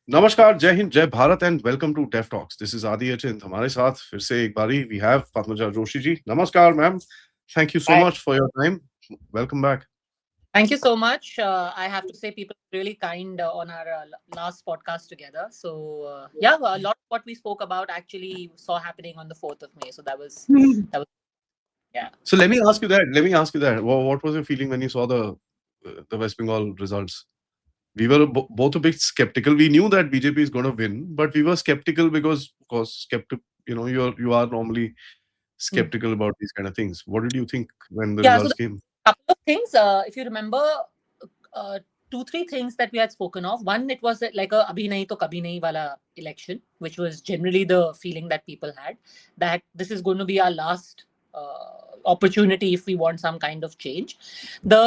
नमस्कार, जय हिंद, जय Bharat and welcome to TEF talks. This is Adi Achint. हमारे साथ फिर से एक बारी वी हैव पद्मजा जोशी जी। नमस्कार ma'am, thank you so Hi. Much for your time. Welcome back. Thank you so much. I have to say, people were really kind on our last podcast together. So yeah, a lot of what we spoke about actually saw happening on the 4th of May. So that was yeah. So let me ask you that. What was your feeling when you saw the West Bengal results? We were both a bit skeptical. We knew that BJP is going to win, but we were skeptical because, of course, skeptic. You are normally Hmm. skeptical about these kind of things. What did you think when the Yeah. So results the came? couple of things. If you remember, uh, two three things that we had spoken of. One, it was like a abhi nahi to kabhi nahi wala election, which was generally the feeling that people had, that this is going to be our last opportunity if we want some kind of change. The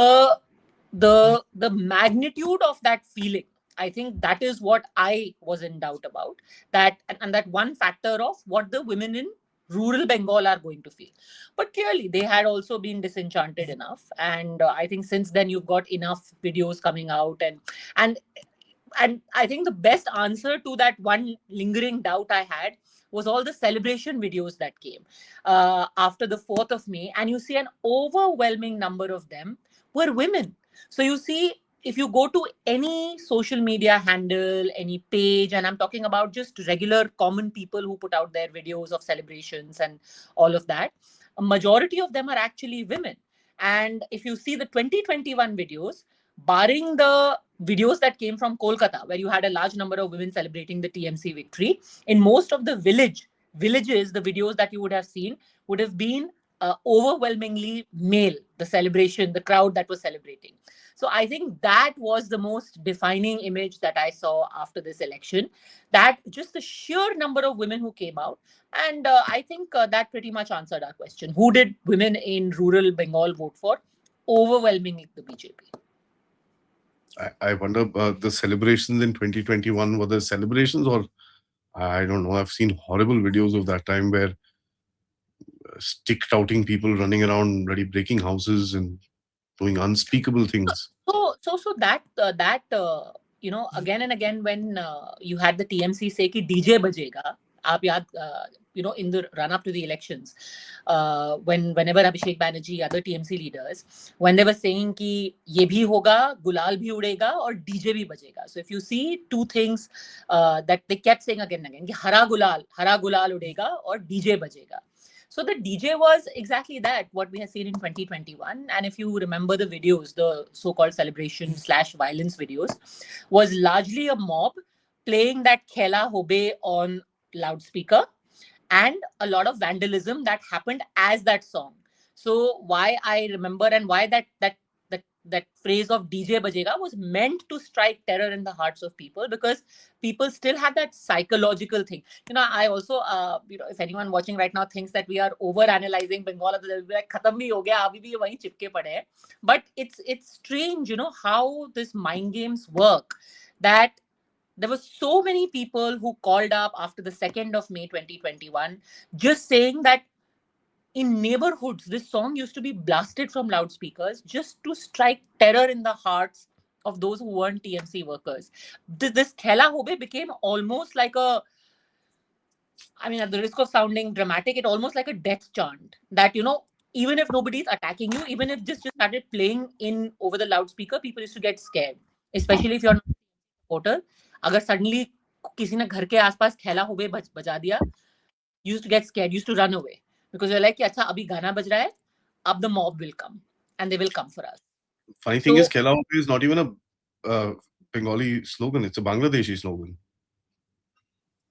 the magnitude of that feeling, I think that is what I was in doubt about, that and that one factor of what the women in rural Bengal are going to feel. But clearly they had also been disenchanted enough, and I think since then you've got enough videos coming out, and and I think the best answer to that one lingering doubt I had was all the celebration videos that came after the 4th of May. And you see an overwhelming number of them were women. So you see, if you go to any social media handle, any page, and I'm talking about just regular common people who put out their videos of celebrations and all of that, a majority of them are actually women. And if you see the 2021 videos, barring the videos that came from Kolkata, where you had a large number of women celebrating the TMC victory, in most of the villages, the videos that you would have seen would have been overwhelmingly male. The celebration, the crowd that was celebrating. So I think that was the most defining image that I saw after this election. That just the sheer number of women who came out, and I think that pretty much answered our question. Who did women in rural Bengal vote for? Overwhelmingly, the BJP. I wonder the celebrations in 2021 were the celebrations, or I don't know. I've seen horrible videos of that time where stick touting people running around, ready breaking houses and doing unspeakable things. So again and again when you had the TMC say कि DJ बजेगा, आप याद in the run up to the elections, whenever Abhishek Banerjee, other TMC leaders, when they were saying कि ये भी होगा, गुलाल भी उड़ेगा और DJ भी बजेगा. So if you see two things that they kept saying again and again, कि हरा गुलाल उड़ेगा और DJ बजेगा. So the DJ was exactly that, what we had seen in 2021. And if you remember the videos, the so-called celebration slash violence videos, was largely a mob playing that Khela Hobe on loudspeaker, and a lot of vandalism that happened as that song. So why I remember, and why that phrase of DJ Bajega was meant to strike terror in the hearts of people, because people still have that psychological thing. I also, if anyone watching right now thinks that we are over analyzing Bengal, they'll be like, "Khatam bhi ho gaya, abhi bhi wahi chipke pade hain." But it's strange, how this mind games work. That there were so many people who called up after the 2nd of May 2021, just saying that in neighborhoods, this song used to be blasted from loudspeakers just to strike terror in the hearts of those who weren't TMC workers. This Khela Hobe became almost like I mean, at the risk of sounding dramatic, it almost like a death chant that, even if nobody's attacking you, even if this just started playing in over the loudspeaker, people used to get scared, especially if you're not a supporter. अगर suddenly किसी ने घर के आसपास खेला होबे बजा दिया, you used to get scared, you used to run away, because you're like कि अच्छा अभी गाना बज रहा है, अब the mob will come and they will come for us. Funny thing is, So, Khela Hope is not even a Bengali slogan; it's a Bangladeshi slogan.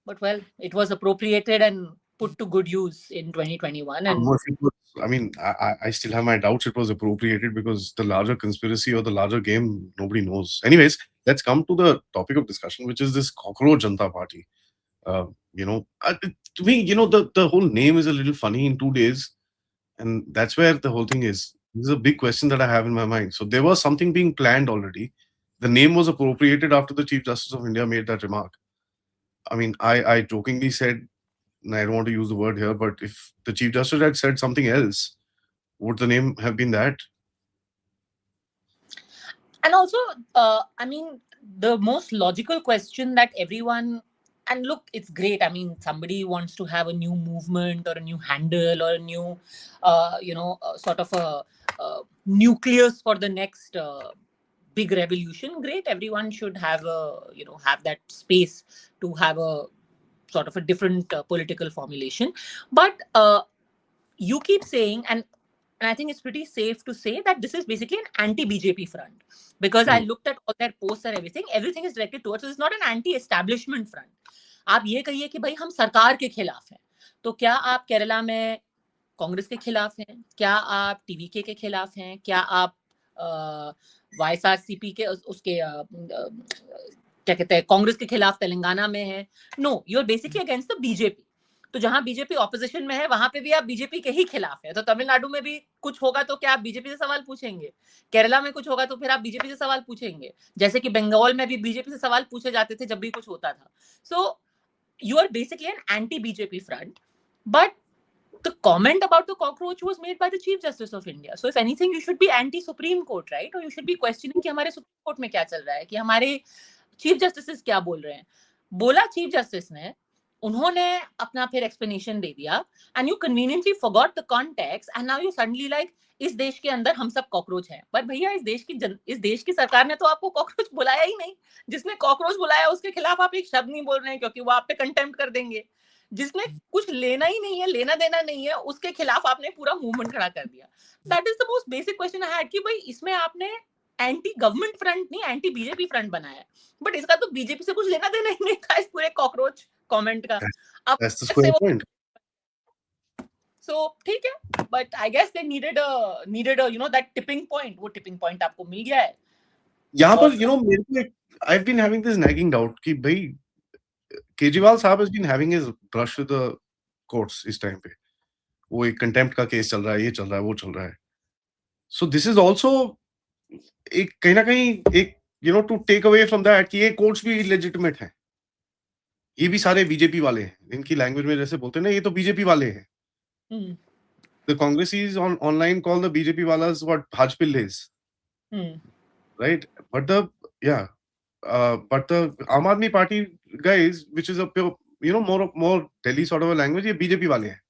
but well, it was appropriated and put to good use in 2021, I don't and know if it was, I mean, I still have my doubts it was appropriated because the larger conspiracy or the larger game, nobody knows. Anyways, let's come to the topic of discussion, which is this Cockroach Janta Party. To me, the whole name is a little funny in 2 days. And that's where the whole thing is. This is a big question that I have in my mind. So there was something being planned already. The name was appropriated after the Chief Justice of India made that remark. I mean, I jokingly said, and I don't want to use the word here, but if the Chief Justice had said something else, would the name have been that? also, I mean, the most logical question that everyone, and look, it's great. I mean, somebody wants to have a new movement or a new handle or a new, sort of a nucleus for the next big revolution. Great, everyone should have have that space to have a sort of a different political formulation. But you keep saying, and I think it's pretty safe to say that this is basically an anti-BJP front, because I looked at all their posts and everything. Everything is directed towards. So it's not an anti-establishment front. आप ये कहिए कि भाई हम सरकार के खिलाफ हैं, तो क्या आप केरला में कांग्रेस के खिलाफ हैं? क्या आप टीवीके के खिलाफ हैं? क्या आप वाईएसआरसीपी के उसके क्या कहते हैं कांग्रेस के खिलाफ तेलंगाना में है? No, you are basically against the BJP. तो जहां बीजेपी ऑपोजिशन में है वहां पे भी आप बीजेपी के ही खिलाफ है. तो तमिलनाडु में भी कुछ होगा तो क्या आप बीजेपी से सवाल पूछेंगे? केरला में कुछ होगा तो फिर आप बीजेपी से सवाल पूछेंगे? जैसे कि बंगाल में भी बीजेपी से सवाल पूछे जाते थे जब भी कुछ होता था. सो you are basically an anti-BJP front, but the comment about the cockroach was made by the Chief Justice of India. So if anything, you should be anti-Supreme Court, right? Or you should be questioning कि हमारे Supreme Court में क्या चल रहा है, कि हमारे Chief Justices क्या बोल रहे हैं. बोला Chief Justice ने, उन्होंने अपना फिर explanation दे दिया, and you conveniently forgot the context, and now you suddenly like, इस देश के अंदर हम सब कॉकरोच हैं. पर भैया इस देश की सरकार ने तो आपको कॉकरोच बुलाया ही नहीं. जिसने कॉकरोच बुलाया उसके खिलाफ आप एक शब्द नहीं बोल रहे हैं क्योंकि वो आप पे कंटेम्प्ट कर देंगे. जिसने कुछ लेना ही नहीं है, लेना देना नहीं है, उसके खिलाफ आपने पूरा मूवमेंट खड़ा कर दिया. That is the most basic question I had कि भाई इसमें आपने एंटी गवर्नमेंट फ्रंट नहीं, एंटी बीजेपी फ्रंट बनाया, बट इसका तो बीजेपी से कुछ लेना देना ही नहीं था इस पूरे कॉकरोच कमेंट का. That's the square point. So ठीक है, but I guess they needed a that tipping point. वो tipping point आपको मिल गया है. यहाँ पर मेरे को I've been having this nagging doubt कि भाई केजरीवाल साहब has been having his brush with the courts इस टाइम पे. वो एक कंटेम्प्ट का केस चल रहा है, ये चल रहा है, वो चल रहा है. So this is also एक कहीं ना कहीं एक to take away from that कि ये कोर्ट्स भी legitimate हैं. ये भी सारे बीजेपी वाले हैं. इनकी लैंग्वेज में जैसे बोलते हैं ना, ये तो बीजेपी वाले हैं. The Congressies online call the BJP walas what Bhajpilles, right? But the Aam Aadmi Party guys, which is a pure, more Delhi sort of a language, ये BJP वाले हैं.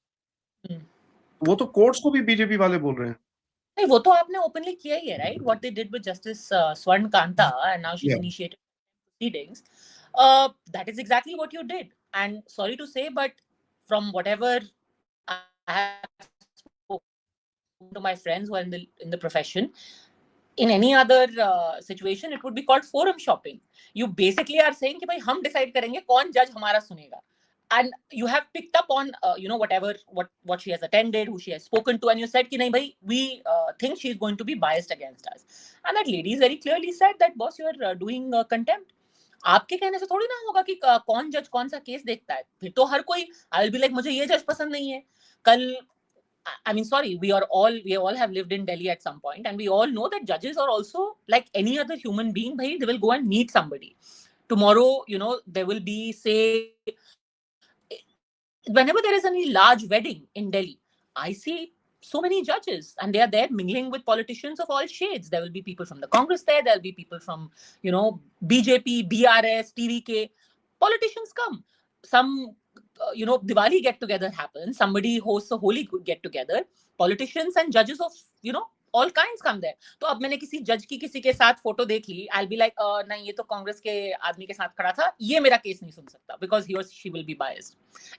वो तो कोर्ट्स को भी बीजेपी वाले बोल रहे हैं. नहीं, वो तो आपने ओपनली किया ही है, right? What they did with Justice Swarn Kanta, and now she's initiated proceedings. That is exactly what you did. And sorry to say, but from whatever I have spoken to my friends who are in the profession, in any other situation, it would be called forum shopping. You basically are saying कि भाई हम decide करेंगे कौन जज हमारा सुनेगा. And you have picked up on whatever what she has attended, who she has spoken to, and you said कि नहीं भाई, we think she is going to be biased against us. And that lady very clearly said that boss, you are doing contempt. आपके कहने से थोड़ी ना होगा कि कौन जज कौन सा केस देखता है. फिर तो हर कोई आई विल बी लाइक मुझे ये जज पसंद नहीं है. कल I mean, sorry, we all have lived in Delhi at some point, and we all know that judges are also like any other human being. Bhai, they will go and meet somebody. Tomorrow, there will be, say, whenever there is any large wedding in Delhi, I see so many judges, and they are there mingling with politicians of all shades. There will be people from the Congress there. There will be people from, BJP, BRS, TVK. Politicians come. Some Diwali get together happens, somebody hosts a holy get together, politicians and judges of all kinds come there. तो अब मैंने किसी जज की किसी के साथ photo देख ली, I'll be like नहीं, ये तो कांग्रेस के आदमी के साथ खड़ा था, ये मेरा केस नहीं सुन सकता, because he or she will be biased.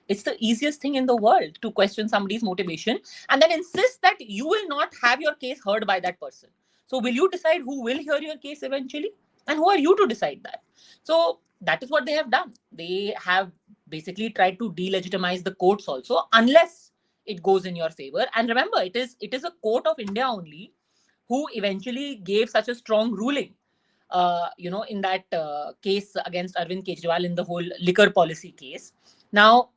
It's the easiest thing in the world to question somebody's motivation and then insist that you will not have your case heard by that person. So will you decide who will hear your case eventually, and who are you to decide that? So that is what they have done. They have basically tried to delegitimize the courts also, unless it goes in your favor. And remember, it is a court of India only who eventually gave such a strong ruling, in that case against Arvind Kejriwal in the whole liquor policy case. Now,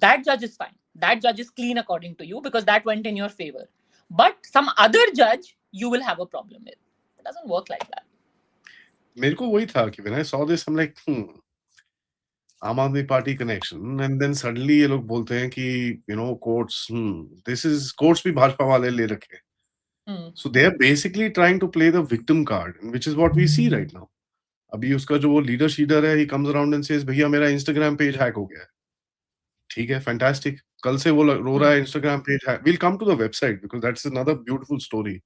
that judge is fine. That judge is clean according to you because that went in your favor. But some other judge, you will have a problem with. It doesn't work like that. मेरे को वही था कि when I saw this, I'm like, Aam Aadmi Party connection, and then suddenly ये लोग बोलते हैं कि कोर्ट्स कोर्ट्स भी भाजपा वाले ले रखे हैं. So they are basically trying to play the victim card, which is what we see right now. अभी उसका जो वो लीडर है, he comes around and says भैया मेरा Instagram पेज हैक हो गया है। ठीक है, फैंटास्टिक। कल से वो रो रहा है Instagram page hack. We'll come to the website because that's another beautiful story.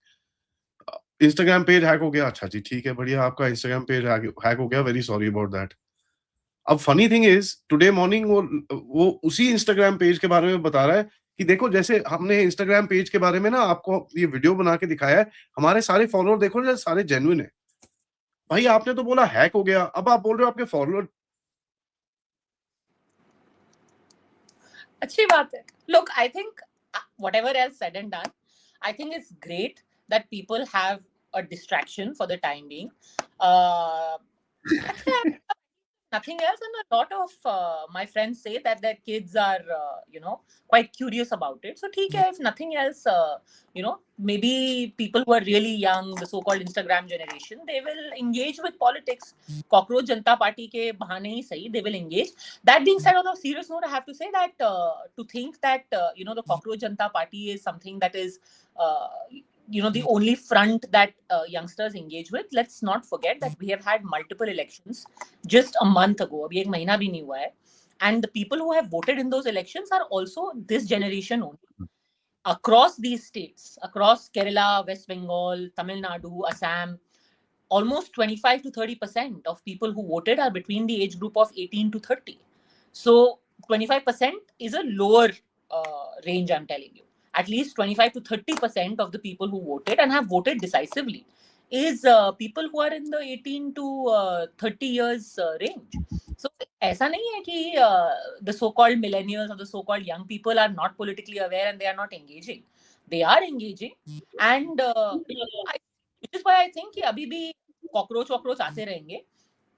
Instagram page hack हो गया, अच्छा जी ठीक है, बढ़िया, आपका Instagram पेज हैक हो गया, वेरी सॉरी अबाउट दैट। अब funny thing is today morning वो उसी इंस्टाग्राम पेज के बारे में बता रहा है कि देखो जैसे हमने इंस्टाग्राम पेज के बारे में ना आपको ये वीडियो बना के दिखाया है, हमारे सारे फॉलोअर देखो ना सारे जेन्युइन है। भाई आपने तो बोला हैक हो गया, अब आप बोल रहे हो आपके फॉलोअर। अच्छी बात है। Look, I think whatever else said and done, I think it's great that people have a distraction for the time being. Uh, nothing else, and a lot of my friends say that their kids are quite curious about it. So theek hai, if nothing else, maybe people who are really young, the so-called Instagram generation, they will engage with politics. Cockroach Janata Party ke bahane hi sahi, they will engage. That being said, on a serious note, I have to say that to think that the Cockroach Janata Party is something that is the only front that youngsters engage with. Let's not forget that we have had multiple elections just a month ago. Abhi ek mahina bhi nahi hua hai. And the people who have voted in those elections are also this generation only. Across these states, across Kerala, West Bengal, Tamil Nadu, Assam, almost 25 to 30% of people who voted are between the age group of 18 to 30. So 25% is a lower range, I'm telling you. At least 25 to 30% of the people who voted and have voted decisively is people who are in the 18 to 30 years range. So ऐसा नहीं है कि the so-called millennials or the so-called young people are not politically aware and they are not engaging. They are engaging, and which is why I think कि अभी भी cockroach आते रहेंगे.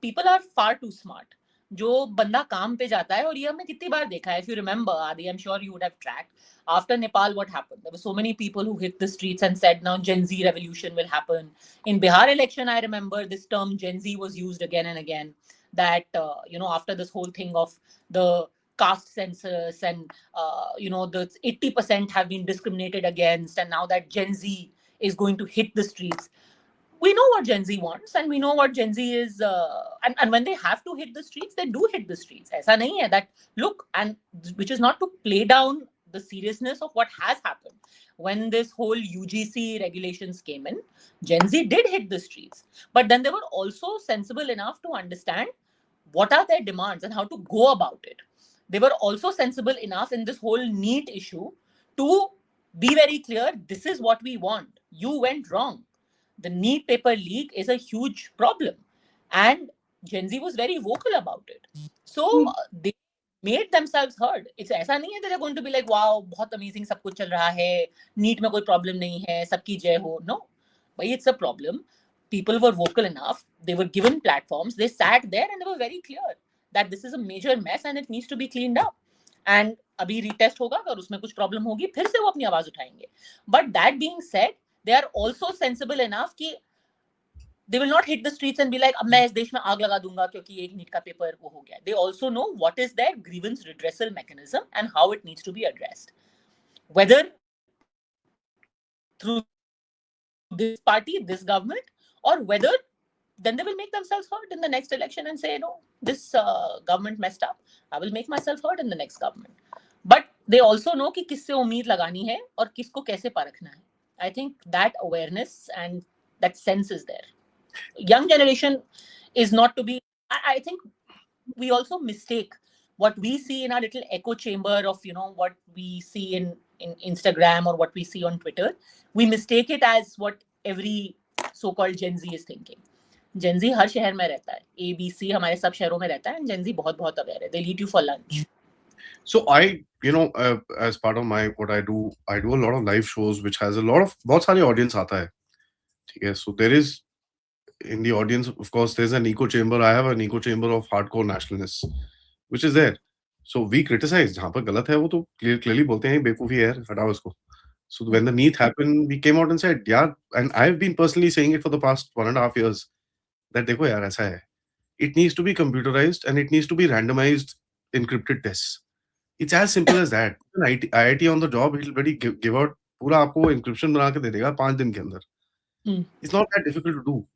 People are far too smart. जो बंदा काम पे जाता है, और ये हमने कितनी बार देखा है. If you remember, Adi, I'm sure you would have tracked. After Nepal, what happened? There were so many people who hit the streets and said, now Gen Z revolution will happen. In Bihar election, I remember this term Gen Z was used again and again. That, after this whole thing of the caste census and, the 80% have been discriminated against. And now that Gen Z is going to hit the streets. We know what Gen Z wants, and we know what Gen Z is, and when they have to hit the streets, they do hit the streets. Aisa nahi hai that, look, and which is not to play down the seriousness of what has happened. When this whole UGC regulations came in, Gen Z did hit the streets, but then they were also sensible enough to understand what are their demands and how to go about it. They were also sensible enough in this whole NEET issue to be very clear, this is what we want. You went wrong. The NEET paper leak is a huge problem, and Gen Z was very vocal about it. So they made themselves heard. It's ऐसा नहीं है that they're going to be like, wow, बहुत amazing, सब कुछ चल रहा है, NEET में कोई problem नहीं है, सबकी जय हो. No, but it's a problem. People were vocal enough. They were given platforms. They sat there and they were very clear that this is a major mess and it needs to be cleaned up. And अभी retest होगा, अगर उसमें कुछ problem होगी, फिर से वो अपनी आवाज उठाएंगे. But that being said, they are also sensible enough कि they will not hit the streets and be like, अब मैं इस देश में आग लगा दूंगा क्योंकि एक नीट का पेपर वो हो गया. They also know what is their grievance redressal mechanism and how it needs to be addressed. Whether through this party, this government, or whether then they will make themselves heard in the next election and say, no, this government messed up. I will make myself heard in the next government. But they also know कि किससे उम्मीद लगानी है और किसको कैसे परखना है. I think that awareness and that sense is there. Young generation is not to be. I think we also mistake what we see in our little echo chamber of what we see in Instagram or what we see on Twitter. We mistake it as what every so-called Gen Z is thinking. Gen Z हर शहर में रहता है. ABC हमारे सब शहरों में रहता है, and Gen Z बहुत aware है. They'll eat you for lunch. So I, as part of what I do a lot of live shows which has a lot of बहुत सारे audience आता है. ठीक है. So there is in the audience, of course, there's an echo chamber. I have an echo chamber of hardcore nationalists, which is there. So we criticize. जहाँ पर गलत है वो तो clearly बोलते हैं बेवकूफी है, हटाओ इसको. So when the NEET happened, we came out and said, yeah, and I've been personally saying it for the past 1.5 years that देखो यार ऐसा है. It needs to be computerized and it needs to be randomized encrypted tests. It's as simple as that. IIT on the job, he'll already give out पूरा आपको encryption बना के दे देगा 5 दिन के अंदर. It's not that difficult to do.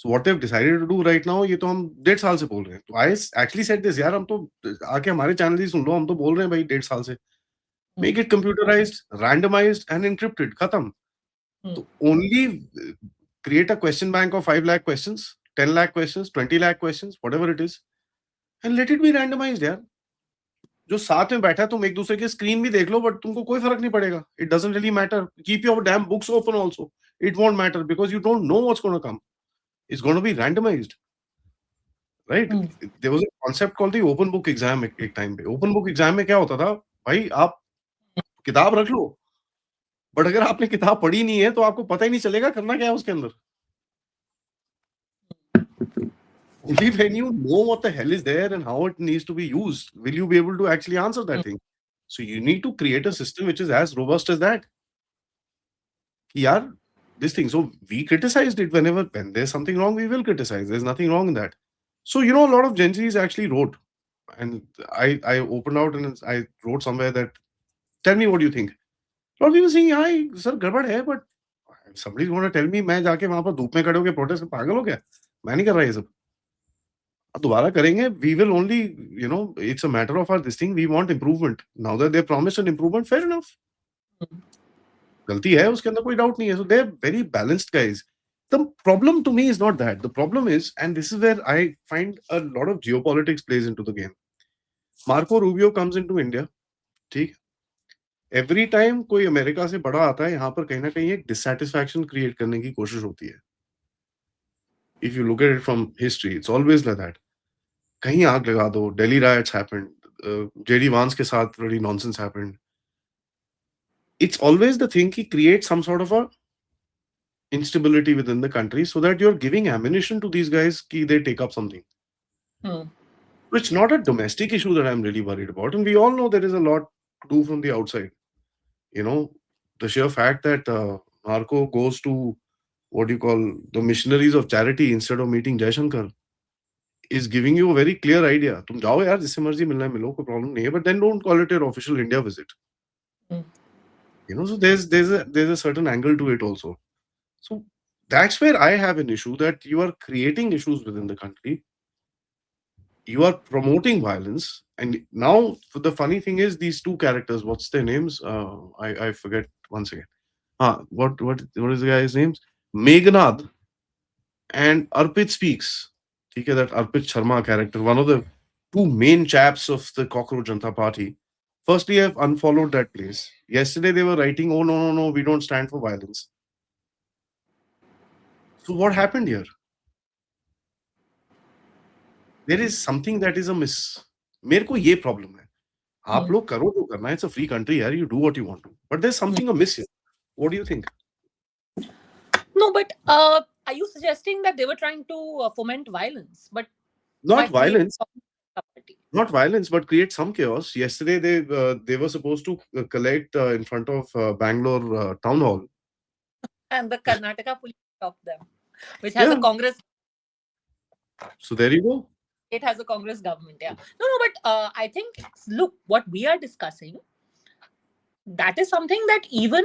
So what they've decided to do right now, ये तो हम 1.5 साल से बोल रहे हैं. तो I actually said this, यार हम तो आके हमारे चैनल ही सुन लो, हम तो बोल रहे हैं भाई 1.5 साल से. Make it computerized, randomized and encrypted. खत्म. तो only create a question bank of 5 lakh questions, 10 lakh questions, 20 lakh questions, whatever it is, and let it be randomized, यार. जो साथ में बैठा है तुम एक दूसरे के स्क्रीन भी देख लो, बट तुमको कोई फर्क नहीं पड़ेगा. It doesn't really matter. Keep your damn books open also. It won't matter because you don't know what's going to come. It's going to be randomized. Right? There was a concept called the open book exam एक time पे. Open book exam में क्या होता था? भाई आप किताब रख लो, बट अगर आपने किताब पढ़ी नहीं है तो आपको पता ही नहीं चलेगा करना क्या है उसके अंदर. Only when you know what the hell is there and how it needs to be used, will you be able to actually answer that thing. So you need to create a system which is as robust as that. कि यार, this thing. So we criticized it when there's something wrong, we will criticize. There's nothing wrong in that. So a lot of Gen Zs actually wrote, and I opened out and I wrote somewhere that, tell me what you think. A lot of people saying, yeah, sir, गड़बड़ है, but somebody's going to tell me मैं जाके वहां पर धूप में खड़े होके प्रोटेस्ट कर पागल हो क्या? मैं नहीं कर रहा ये सब. अब दोबारा करेंगे, we will only, it's a matter of our this thing, we want improvement. Now that they promised an improvement, fair enough. गलती है उसके अंदर कोई डाउट नहीं है. So they're very balanced guys. The problem to me is not that. The problem is, and this is where I find a lot of geopolitics plays into the game. Marco Rubio comes into India, ठीक. Every time कोई America से बड़ा आता है, यहाँ पर कहीं ना कहीं एक डिससैटिस्फैक्शन क्रिएट करने की कोशिश होती है. If you look at it from history, it's always like that. कहीं आग लगा दो. Delhi riots happened. JD Vance के साथ really nonsense happened. It's always the thing कि create some sort of a instability within the country so that you're giving ammunition to these guys कि they take up something. It's not a domestic issue that I'm really worried about. And we all know there is a lot to do from the outside. The sheer fact that Marco goes to what you call the missionaries of charity instead of meeting Jaishankar is giving you a very clear idea. तुम जाओ यार, जिससे मर्जी मिलना है मिलो, कोई problem नहीं है, but then don't call it your official India visit. So there's a certain angle to it also. So that's where I have an issue, that you are creating issues within the country. You are promoting violence, and now the funny thing is these two characters. What's their names? I forget once again. What is the guy's names? Meghnad and Arpit Speaks. Okay, that Arpit Sharma character, one of the two main chaps of the Cockroach Janata Party. Firstly, I've unfollowed that place. Yesterday they were writing, "Oh no, we don't stand for violence." So what happened here? There is something that is amiss. मेरे को ये problem है. आप लोग करो जो करना है. It's a free country यार. You do what you want to. But there's something amiss here. What do you think? No, but are you suggesting that they were trying to foment violence? But not violence. Not violence, but create some chaos. Yesterday they were supposed to collect in front of Bangalore town hall. And the Karnataka police stopped them, which has a Congress. So there you go. It has a Congress government, yeah. No, but I think, look, what we are discussing, that is something that even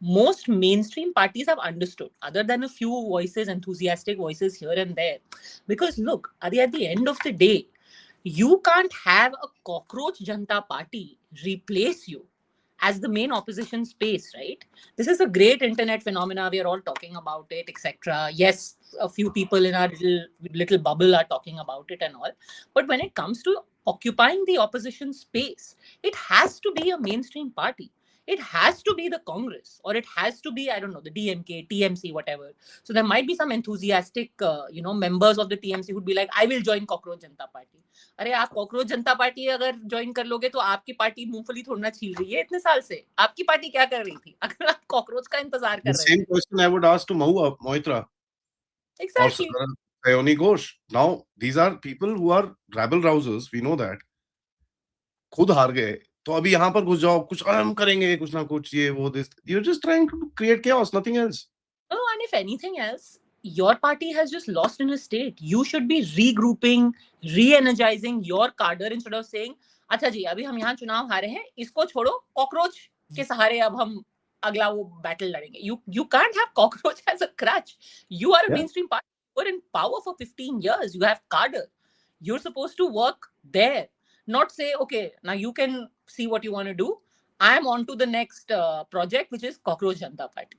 most mainstream parties have understood, other than a few voices, enthusiastic voices here and there. Because look, at the end of the day, you can't have a cockroach Janata Party replace you as the main opposition space, right? This is a great internet phenomena. We are all talking about it, etc. Yes, a few people in our little bubble are talking about it and all. But when it comes to occupying the opposition space, it has to be a mainstream party. It has to be the Congress, or it has to be, I don't know, the DMK, TMC, whatever. So there might be some enthusiastic, members of the TMC who'd be like, I will join Cockroach Janata Party. अरे आप cockroach जनता party अगर join कर लोगे तो आपकी party मूंगफली थोड़ा छील रही है इतने साल से. आपकी पार्टी क्या कर रही थी अगर आप कॉकरोच का इंतजार कर रहे थे? Same question I would ask to Moitra. Exactly. Or Sayoni Ghosh. Now these are people who are rabble rousers. We know that. खुद हार गए तो अभी यहाँ पर घुस जाओ, कुछ हम करेंगे, कुछ ना कुछ ये वो this. You're just trying to create chaos, nothing else. No, and if anything else, your party has just lost in a state. You should be regrouping, re-energizing your cadre instead of saying, अच्छा जी अभी हम यहाँ चुनाव हारे हैं, इसको छोड़ो, cockroach के सहारे अब हम अगला वो बैटल लड़ेंगे. You can't have cockroach as a crutch. You are a mainstream party. were in power for 15 years. You have cadre. You're supposed to work there, not say, okay, now you can see what you want to do. I am on to the next project, which is Cockroach Janata Party.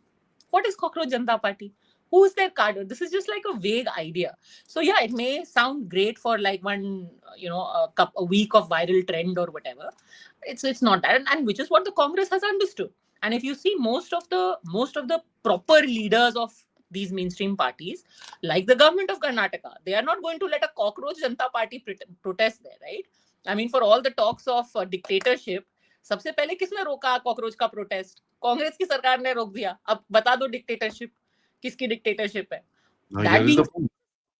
What is Cockroach Janata Party? Who is their cadre? This is just like a vague idea. So yeah, it may sound great for like one, a week of viral trend or whatever. It's not that, and which is what the Congress has understood. And if you see most of the proper leaders of these mainstream parties, like the government of Karnataka, they are not going to let a Cockroach Janata Party protest there, right? I mean, for all the talks of dictatorship, सबसे पहले किसने रोका cockroach का protest? Congress की सरकार ने रोक दिया. अब बता दो डिक्टेटरशिप किसकी डिक्टेटरशिप है? Now, That here is being the point.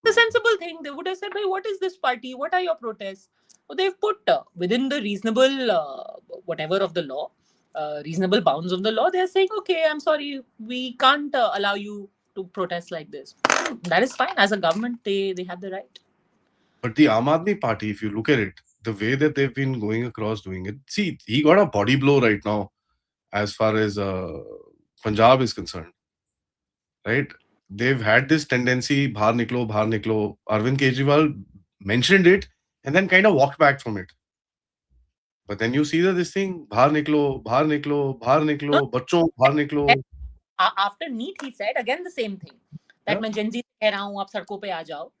the sensible thing, they would have said, "Bhai, what is this party? What are your protests?" So they've put within the reasonable whatever of the law, reasonable bounds of the law. They're saying, "Okay, I'm sorry, we can't allow you to protest like this." That is fine. As a government, they have the right. But the Aam Aadmi Party, if you look at it, the way that they've been going across doing it, see, he got a body blow right now as far as Punjab is concerned, right? They've had this tendency, bahar niklo, bahar niklo. Arvind Kejriwal mentioned it and then kind of walked back from it. But then you see that this thing, bahar niklo, bahar niklo, bahar niklo, bachon, bahar niklo. After NEET, he said again the same thing. That मैं Gen Z कह रहा हूँ, आप सड़कों पे आ जाओ.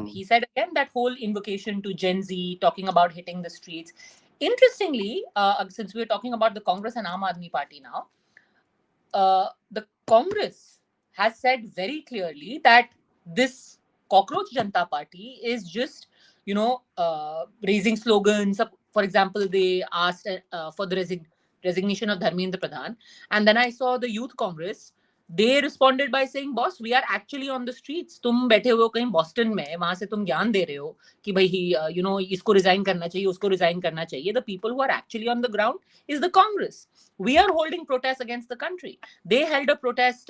He said again that whole invocation to Gen Z, talking about hitting the streets. Interestingly, since we're talking about the Congress and Aam Aadmi Party now, the Congress has said very clearly that this Cockroach Janata Party is just, raising slogans. For example, they asked for the resignation of Dharmendra Pradhan. And then I saw the Youth Congress. They responded by saying, boss, we are actually on the streets. तुम बैठे हुए हो कहीं Boston में, वहां से तुम ज्ञान दे रहे हो कि भाई इसको रिजाइन करना चाहिए, उसको रिजाइन करना चाहिए. The people who are actually on the ground is the Congress. We are holding protests against the country. They held a protest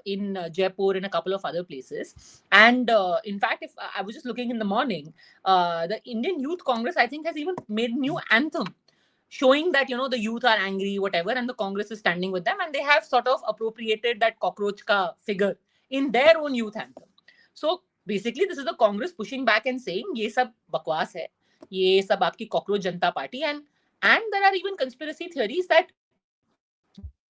in Jaipur and a couple of other places. And in fact, if I was just looking in the morning, the Indian Youth Congress, I think, has even made a new anthem showing that, the youth are angry, whatever, and the Congress is standing with them, and they have sort of appropriated that cockroach ka figure in their own youth anthem. So basically, this is the Congress pushing back and saying, ye sab bakwas hai, ye sab aapki cockroach Janata Party, and there are even conspiracy theories that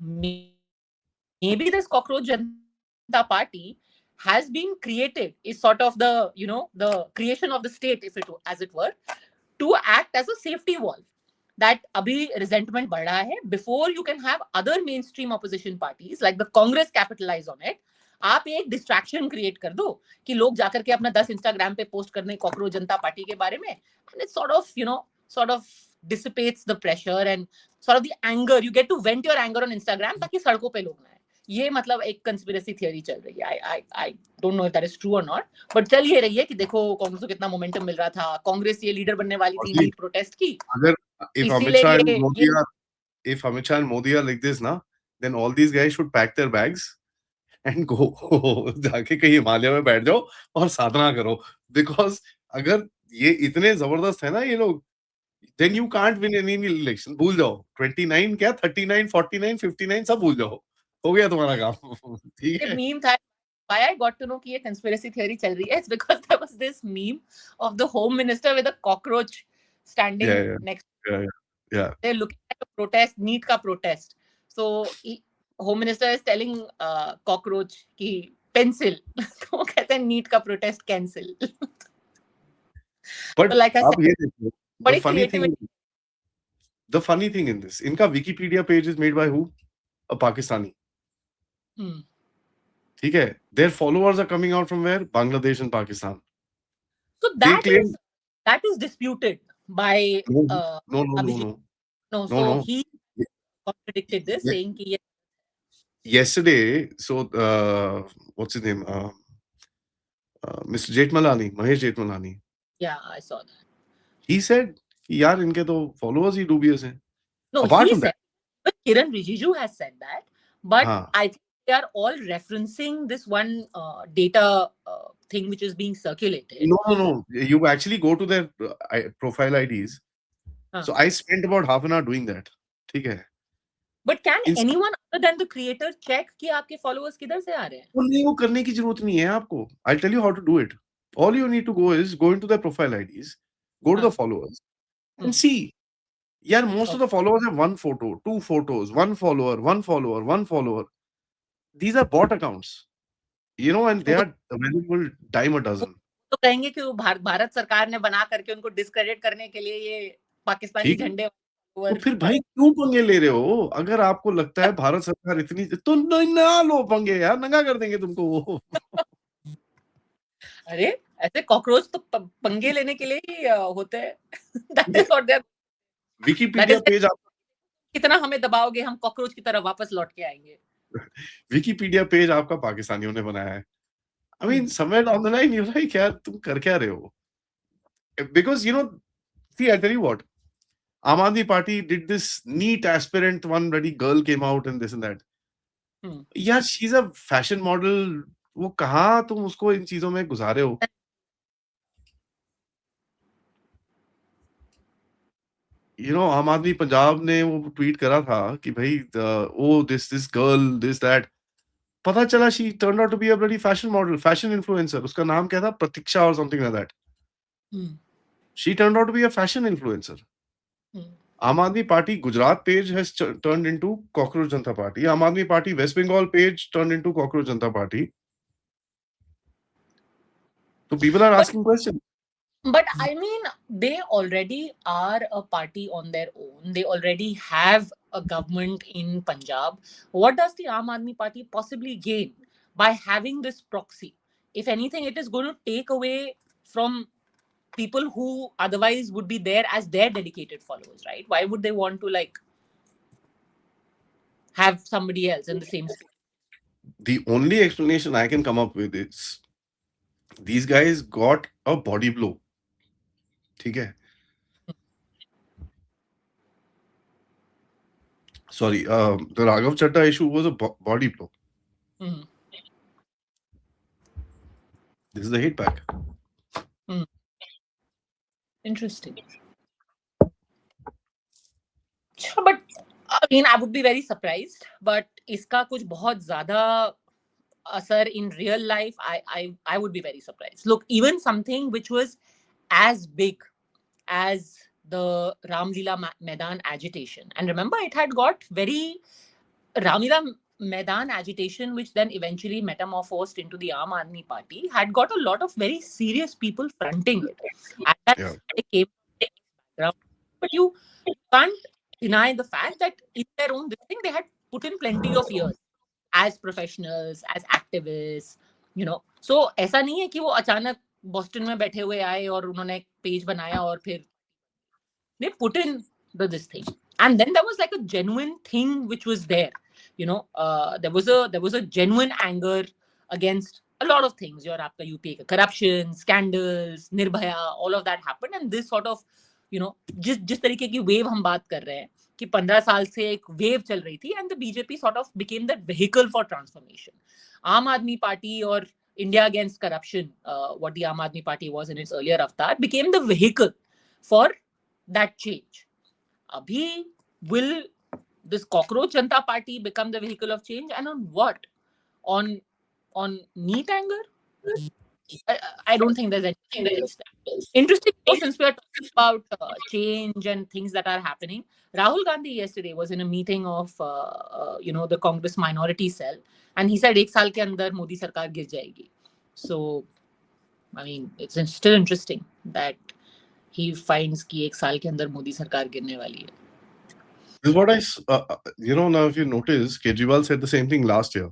maybe this cockroach Janata Party has been created, is sort of the, the creation of the state, as it were, to act as a safety valve. That abhi resentment बढ़ रहा है, before you can have other mainstream opposition parties like the Congress capitalize on it, आप एक distraction create कर दो कि लोग जाकर के अपना 10 Instagram पे post करने कॉकरोच जनता पार्टी के बारे में, and it sort of dissipates the pressure and sort of the anger. You get to vent your anger on Instagram ताकि सड़कों पे लोग ना आए. ये मतलब एक कंस्पिरेसी थियरी चल रही है. I don't know if that is true or not, but चल ये रही है कि देखो कांग्रेस को कितना मोमेंटम मिल रहा था, कांग्रेस ये लीडर बनने वाली थी, नीट प्रोटेस्ट की. अगर if Amit Shah and Modi are like this ना, then all these guys should pack their bags and go. जाके कहीं हिमालय में बैठ जाओ और साधना करो, because अगर ये इतने जबरदस्त है ना ये लोग, then you can't win any election. भूल जाओ. 29 क्या 39, 49, 59 सब भूल जाओ. हो गया तुम्हारा काम. ठीक है. Meme था. Why I got to know कि ये conspiracy theory चल रही है, it's because there was this meme of the home minister with a cockroach standing next. Yeah. They're looking at a protest, NEET का protest. So home minister is telling cockroach कि pencil. तो वो कहते हैं NEET का protest cancel. But so like I said, ये देखो, the funny thing in this, इनका Wikipedia page is made by who? A Pakistani. ठीक है. Their followers are coming out from where? Bangladesh and Pakistan. So that is disputed by No. So he contradicted this, saying कि yesterday, so what's his name? Mr. Jethmalani, Mahesh Jethmalani. Yeah, I saw that. He said, यार इनके तो followers ही dubious हैं. No, apart he from said, but Kiran Rijiju has said that, but हाँ. I think they are all referencing this one data thing which is being circulated. No. You actually go to their profile IDs. So I spent about half an hour doing that. ठीक है. But can Inst- anyone other than the creator check कि आपके followers किधर से आ रहे हैं? वो नहीं, वो करने की जरूरत नहीं है आपको. I'll tell you how to do it. All you need to go is go into their profile IDs, go to the हाँ. followers, and Hmm. see. Yeah, most of Okay. the followers have one photo, two photos, one follower, one follower, one follower. These are bot accounts, you know, and they वो are available dime a dozen. तो कहेंगे कि वो भारत सरकार ने बना करके उनको डिस्क्रेडिट करने के लिए ये पाकिस्तानी ठीक है, झंडे तो फिर भाई क्यों पंगे ले रहे हो? अगर आपको लगता है भारत सरकार इतनी, तो ना लो पंगे यार, नंगा कर देंगे तुमको वो. अरे ऐसे कॉकरोच तो पंगे लेने के लिए ही होते हैं. That is what they are. Wikipedia page आप कितना हमें दबाओगे हम कॉकरोच की तरह वापस लौट के आएंगे. विकिपीडिया पेज आपका पाकिस्तानियों ने बनाया है. I mean, somewhere down the line, you're like, यार तुम कर क्या रहे हो? Because, you know, see, I'll tell you what. Aam Aadmi Party did this neat aspirant, one bloody girl came out and this and that. यार, she's a fashion model. वो कहाँ तुम उसको इन चीजों में गुजारे हो? You know, आम आदमी पंजाब ने वो ट्वीट करा था कि भाई, oh, this girl, this that. पता चला she turned out to be a bloody fashion model, fashion influencer. उसका नाम क्या था? प्रतीक्षा or something like that. She turned out to be a fashion influencer. Aam Aadmi Party Gujarat page has turned into Cockroach Janata Party. Aam Aadmi Party West Bengal page turned into Cockroach Janata Party. So people are asking questions. But I mean, they already are a party on their own. They already have a government in Punjab. What does the Aam Aadmi Party possibly gain by having this proxy? If anything, it is going to take away from people who otherwise would be there as their dedicated followers, right? Why would they want to like have somebody else in the same space? The only explanation I can come up with is these guys got a body blow. ठीक है? Sorry, the Raghav Chaddha issue was a body blow. This is the hate pack. Interesting. But I mean, I would be very surprised. But इसका कुछ बहुत ज़्यादा असर in real life, I would be very surprised. Look, even something which was as big as the Ramlila Maidan agitation, and remember, it had got very Ramlila Maidan agitation, which then eventually metamorphosed into the Aam Aadmi Party, had got a lot of very serious people fronting it. And that they came from background. But you can't deny the fact that in their own thing, they had put in plenty of years as professionals, as activists, you know. So ऐसा नहीं है कि वो अचानक Boston में बैठे हुए आए और उन्होंने एक पेज बनाया और फिर they put in this thing. And then there was like a genuine thing which was there, you know. There was a genuine anger against a lot of things. Your आपका यूपीए का corruption, scandals, Nirbhaya, all of that happened. And this sort of, you know, जिस तरीके की wave हम बात कर रहे हैं कि 15 साल से एक wave चल रही थी, and the BJP sort of became that vehicle for transformation. आम आदमी पार्टी और India Against Corruption, what the Aam Aadmi Party was in its earlier avatar, became the vehicle for that change. Abhi, will this Cockroach Janata Party become the vehicle of change, and on what? On neat anger? I don't think there's anything else there. Interesting, since we are talking about change and things that are happening. Rahul Gandhi yesterday was in a meeting of you know, the Congress minority cell, and he said एक साल के अंदर मोदी सरकार गिर जाएगी. So I mean, it's still interesting that he finds कि एक साल के अंदर मोदी सरकार गिरने वाली है. This is what you know, now if you notice, Kejriwal said the same thing last year.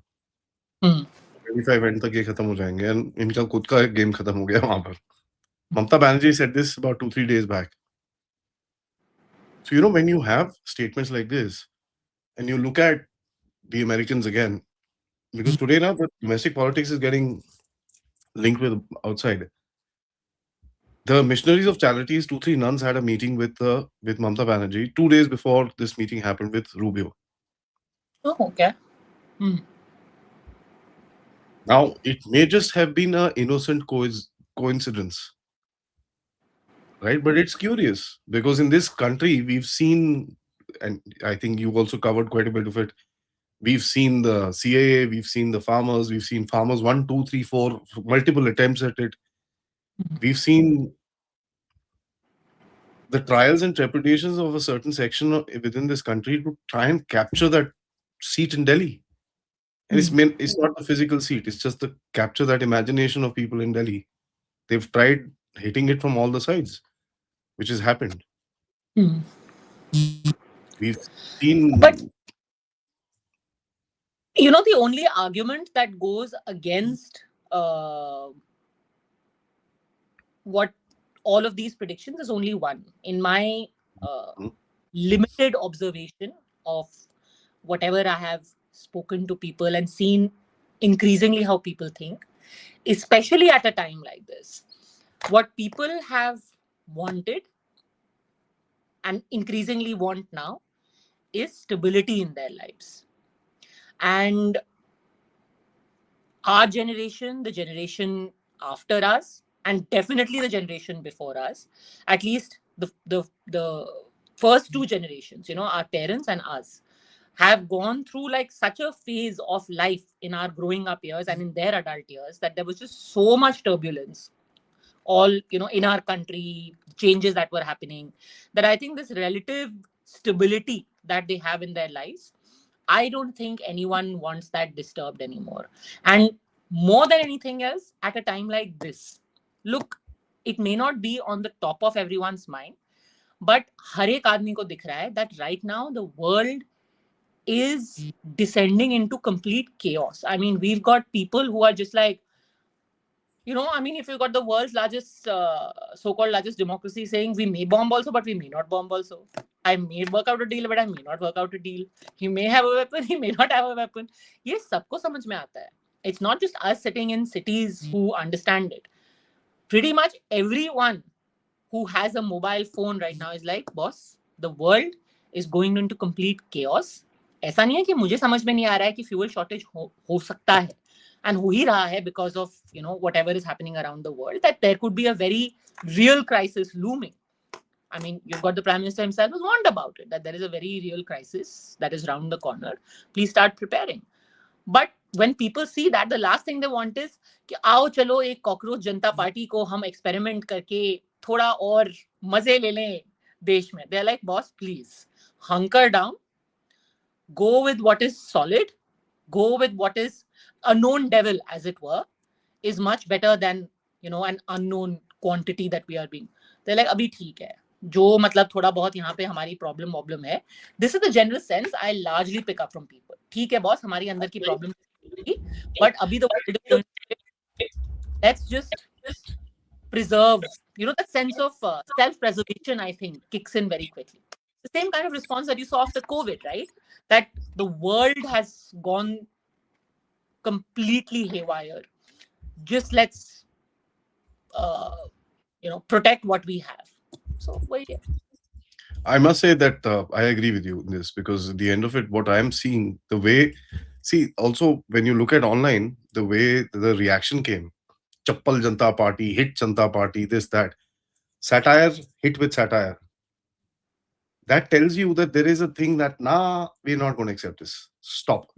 25 and तक ये खत्म हो जाएंगे, and इनका खुद का गेम खत्म हो गया वहां पर. Mamata Banerjee said this about 2-3 days back. So, you know, when you have statements like this, and you look at the Americans again, because today now the domestic politics is getting linked with outside. The missionaries of charities, 2-3 nuns had a meeting with Mamata Banerjee 2 days before this meeting happened with Rubio. Oh, okay. Now, it may just have been an innocent coincidence, right? But it's curious because in this country, we've seen and I think you also covered quite a bit of it. We've seen the CAA, we've seen the farmers, we've seen farmers 1, 2, 3, 4, multiple attempts at it. We've seen the trials and trepidations of a certain section within this country to try and capture that seat in Delhi. And it's not the physical seat, it's just to capture that imagination of people in Delhi. They've tried hitting it from all the sides, which has happened. Hmm. We've seen. But the only argument that goes against what all of these predictions is only one. In my limited observation of whatever I have spoken to people and seen increasingly how people think, especially at a time like this, what people have wanted and increasingly want now is stability in their lives. And our generation, the generation after us, and definitely the generation before us, at least the first two generations, our parents and us, have gone through like such a phase of life in our growing up years and in their adult years that there was just so much turbulence all in our country, changes that were happening, that I think this relative stability that they have in their lives, I don't think anyone wants that disturbed anymore. And more than anything else, at a time like this, look, it may not be on the top of everyone's mind, but हर एक आदमी को दिख रहा है that right now the world is descending into complete chaos. I mean, we've got people who are just like, if you've got the world's largest, so-called largest democracy saying we may bomb also, but we may not bomb also. I may work out a deal, but I may not work out a deal. He may have a weapon, he may not have a weapon. ये सबको समझ में आता है. It's not just us sitting in cities who understand it. Pretty much everyone who has a mobile phone right now is like, boss, the world is going into complete chaos. ऐसा नहीं है कि मुझे समझ में नहीं आ रहा है कि फ्यूल शॉर्टेज हो सकता है and हो ही रहा है because of whatever is happening around the world, that there could be a very real crisis looming. I mean, you've got the Prime Minister himself has warned about it, that there is a very real crisis that is round the corner. Please start preparing. But when people see that, the last thing they want is कि आओ चलो एक cockroach जनता party को हम experiment करके थोड़ा और मजे ले लें देश में. They're like, boss, please hunker down, go with what is solid, go with what is a known devil, as it were, is much better than an unknown quantity that we are being. They're like, अभी ठीक है, जो मतलब थोड़ा बहुत यहाँ पे हमारी प्रॉब्लम है. This is the general sense I largely pick up from people. ठीक है बॉस, हमारी अंदर की प्रॉब्लम, but अभी the world is going to, let's just preserve, that sense of self-preservation, I think, kicks in very quickly. The same kind of response that you saw after COVID, right? That the world has gone completely haywire. Just let's, protect what we have. So, yeah. I must say that I agree with you in this, because at the end of it, what I'm seeing, the way, also when you look at online, the way the reaction came, Chappal Janta Party, hit Janta Party, this, that, satire, hit with satire. That tells you that there is a thing that, we're not going to accept this. Stop.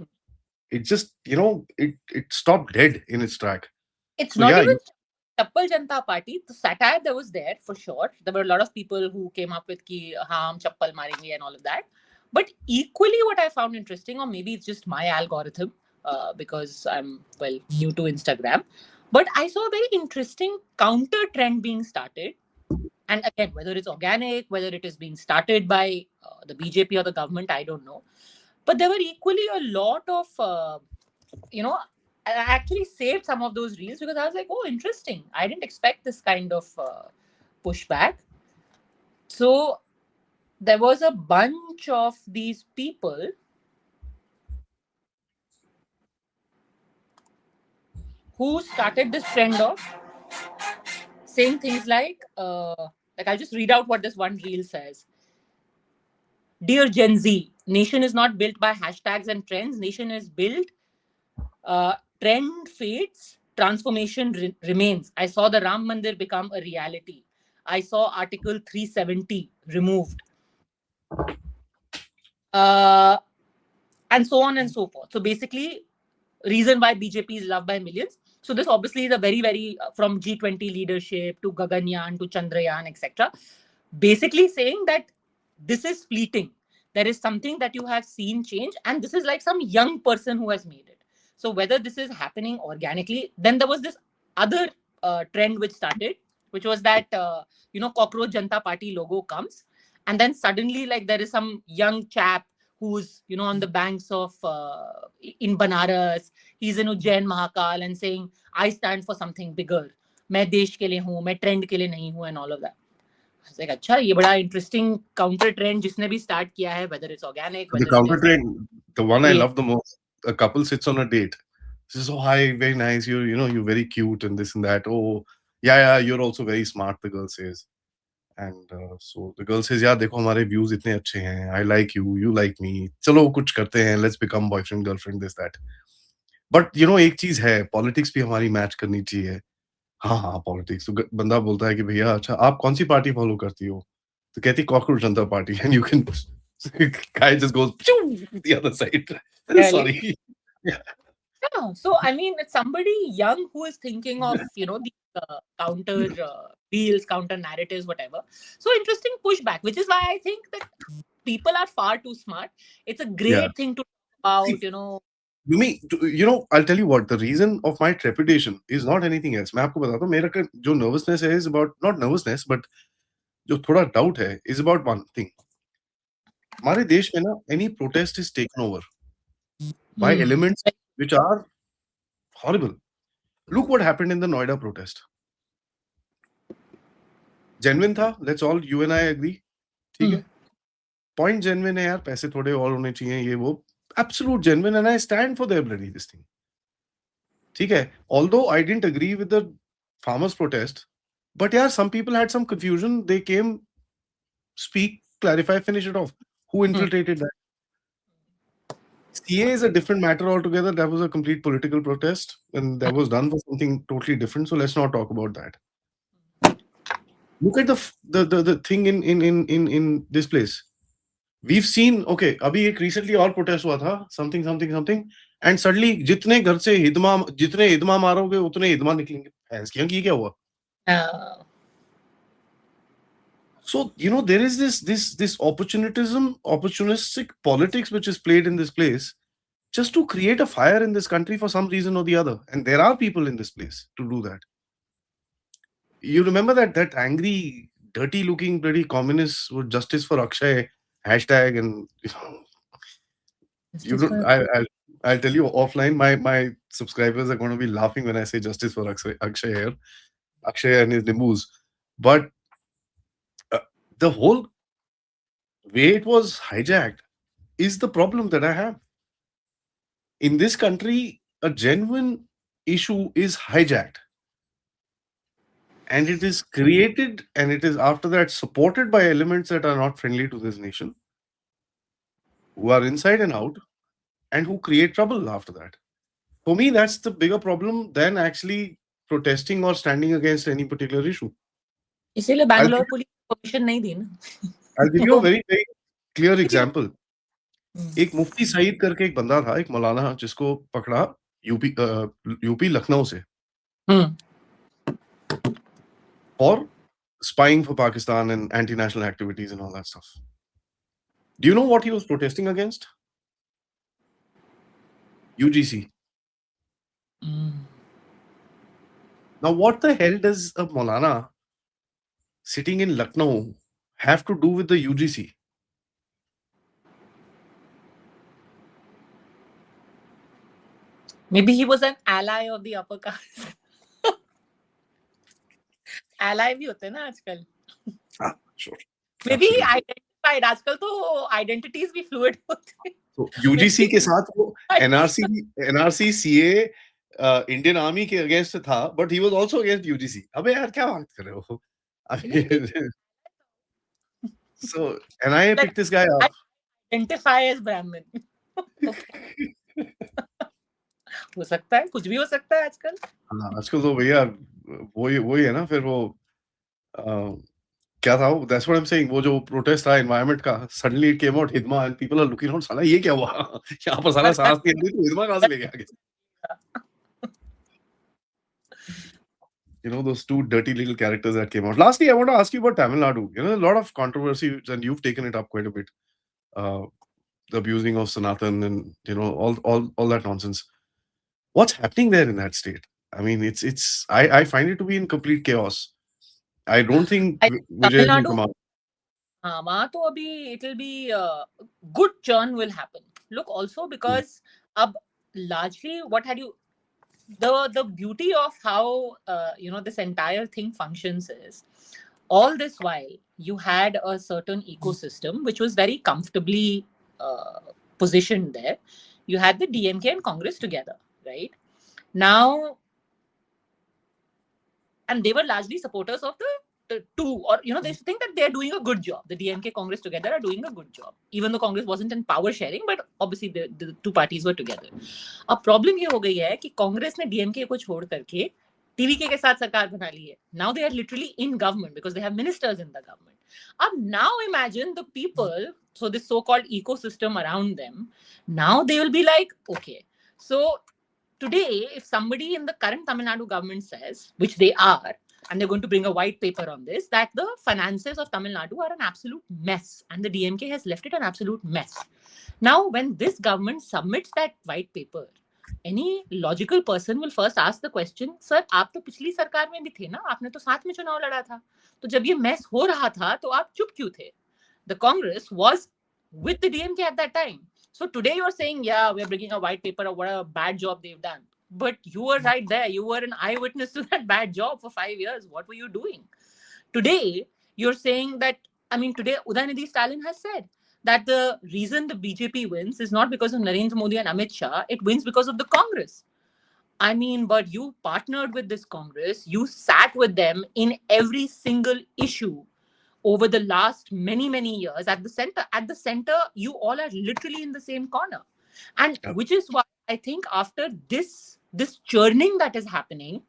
It just, it stopped dead in its track. It's so, not even Chappal Janta Party. The satire that was there, for sure. There were a lot of people who came up with ki hum chappal marenge and all of that. But equally, what I found interesting, or maybe it's just my algorithm, because I'm new to Instagram, but I saw a very interesting counter trend being started. And again, whether it's organic, whether it is being started by the BJP or the government, I don't know. But there were equally a lot of, I actually saved some of those reels because I was like, oh, interesting. I didn't expect this kind of pushback. So there was a bunch of these people who started this trend of saying things like I'll just read out what this one reel says. Dear Gen Z, nation is not built by hashtags and trends. Nation is built, trend fades, transformation remains. I saw the Ram Mandir become a reality. I saw Article 370 removed. and so on and so forth. So basically, reason why BJP is loved by millions. So this obviously is a very, very from G20 leadership to Gaganyaan to Chandrayaan, etc. Basically saying that this is fleeting. There is something that you have seen change, and this is like some young person who has made it. So whether this is happening organically, then there was this other trend which started, which was that Cockroach Janta Party logo comes, and then suddenly like there is some young chap who's on the banks of in Banaras. He's in Ujjain Mahakal and saying, I stand for something bigger. मैं देश के लिए हूँ, मैं trend के लिए नहीं हूँ, and all of that. I was like, अच्छा ये बड़ा interesting counter trend जिसने भी start किया है, whether it's organic, The whether it counter is trend, the one I creative. love the most, a couple sits on a date. Says, "Oh, hi, very nice. You're very cute and this and that. Oh, yeah, you're also very smart." The girl says, and so the girl says, "Yeah, देखो हमारे views इतने अच्छे हैं. I like you, you like me. चलो कुछ करते हैं. Let's become boyfriend girlfriend this that." But एक चीज है, politics भी हमारी match करनी चाहिए. हाँ, पॉलिटिक्स तो बंदा बोलता है कि भैया अच्छा आप कौन सी पार्टी फॉलो करती हो? तो कहती cockroach Janata party and you can guy just goes the other side. Really? Sorry. Yeah. Yeah. So I mean, it's somebody young who is thinking of these counter deals, counter narratives, whatever. So interesting pushback, which is why I think that people are far too smart. It's a Yeah. great thing to talk See, about. I'll tell you what, the reason of my trepidation is not anything else. मैं आपको बताता हूँ, मेरा जो nervousness है is about, not nervousness, but जो थोड़ा doubt है is about one thing. हमारे देश में ना, any protest is taken over by elements which are horrible. Look what happened in the Noida protest. Genuine था, let's all, you and I agree. ठीक है? Point genuine है यार, पैसे थोड़े और होने चाहिए, ये वो. Absolute genuine, and I stand for their bloody this thing. ठीक है? Although I didn't agree with the farmers' protest, but yeah, some people had some confusion. They came, speak, clarify, finish it off. Who infiltrated that? CA is a different matter altogether. That was a complete political protest, and that was done for something totally different. So let's not talk about that. Look at the thing in this place. We've seen, okay, अभी एक recently और protest हुआ था, something, and suddenly जितने घर से जितने हिदमा मारोगे उतने हिदमा निकलेंगे. भैंस की ये क्या हुआ? So, there is this opportunistic politics which is played in this place just to create a fire in this country for some reason or the other. And there are people in this place to do that. You remember that angry, dirty looking, bloody communists with justice for Akshay hashtag, and I'll tell you offline, my subscribers are going to be laughing when I say justice for Akshay here, Akshay and his Nimbus. But the whole way it was hijacked is the problem that I have. In this country, a genuine issue is hijacked. And it is created, and it is after that supported by elements that are not friendly to this nation, who are inside and out, and who create trouble after that. For me, that's the bigger problem than actually protesting or standing against any particular issue. इसीलिए Bangalore police permission नहीं दी ना. I'll give you a very, very clear example. एक मुफ्ती सईद करके एक बंदा था, एक मौलाना, जिसको पकड़ा यूपी लखनऊ से for spying for Pakistan and anti-national activities and all that stuff. Do you know what he was protesting against? UGC. Now, what the hell does a Maulana sitting in Lucknow have to do with the UGC? Maybe he was an ally of the upper caste. Ally भी होते हैं ना आजकल. Sure. Maybe he identified. आजकल तो identities भी fluid होते हैं. So UGC के साथ वो NRC CA Indian Army के against था, but he was also against UGC. अबे यार क्या बात कर रहे हो? So NIA picked this guy up. Identify as Brahmin. हो सकता है, कुछ भी हो सकता है आजकल. हाँ, आजकल तो भैया वही है ना, फिर वो क्या था वो? That's what I'm saying. वो जो protest था environment का, suddenly it came out हिदमा and people are looking around, साला ये क्या हुआ? यहाँ पर साला सांस नहीं आ रही, तो हिदमा कहाँ से लेके आ गया? You know, those two dirty little characters that came out. Lastly, I want to ask you about Tamil Nadu. You know, a lot of controversy, and you've taken it up quite a bit. The abusing of Sanatan and you know all that nonsense. What's happening there in that state? I mean, I find it to be in complete chaos. I don't think Vijay Tamil will Nadu, come out. वहाँ तो अभी it will be good churn will happen. Look, also because अब largely what had you the beauty of how you know this entire thing functions is all this while you had a certain ecosystem which was very comfortably positioned there. You had the DMK and Congress together, right? Now, and they were largely supporters of the two, or you know, they think that they're doing a good job. The DMK Congress together are doing a good job, even though Congress wasn't in power sharing, but obviously the two parties were together. अब problem ये हो गई है कि कांग्रेस ने DMK को छोड़ करके टीवीके के साथ सरकार बना ली है. Now they are literally in government because they have ministers in the government. अब now imagine the people, so this so-called ecosystem around them, now they will be like, okay, so today, if somebody in the current Tamil Nadu government says, which they are, and they're going to bring a white paper on this, that the finances of Tamil Nadu are an absolute mess, and the DMK has left it an absolute mess. Now, when this government submits that white paper, any logical person will first ask the question, sir, आप तो पिछली सरकार में भी थे ना, आपने तो साथ में चुनाव लड़ा था, तो जब ये mess हो रहा था, तो आप चुप क्यों थे? The Congress was with the DMK at that time. So today you're saying, yeah, we're bringing a white paper of what a bad job they've done. But you were right there. You were an eyewitness to that bad job for 5 years. What were you doing? Today, you're saying that, I mean, today Udayanidhi Stalin has said that the reason the BJP wins is not because of Narendra Modi and Amit Shah, it wins because of the Congress. I mean, but you partnered with this Congress, you sat with them in every single issue over the last many years at the center. You all are literally in the same corner, and which is why I think after this churning that is happening,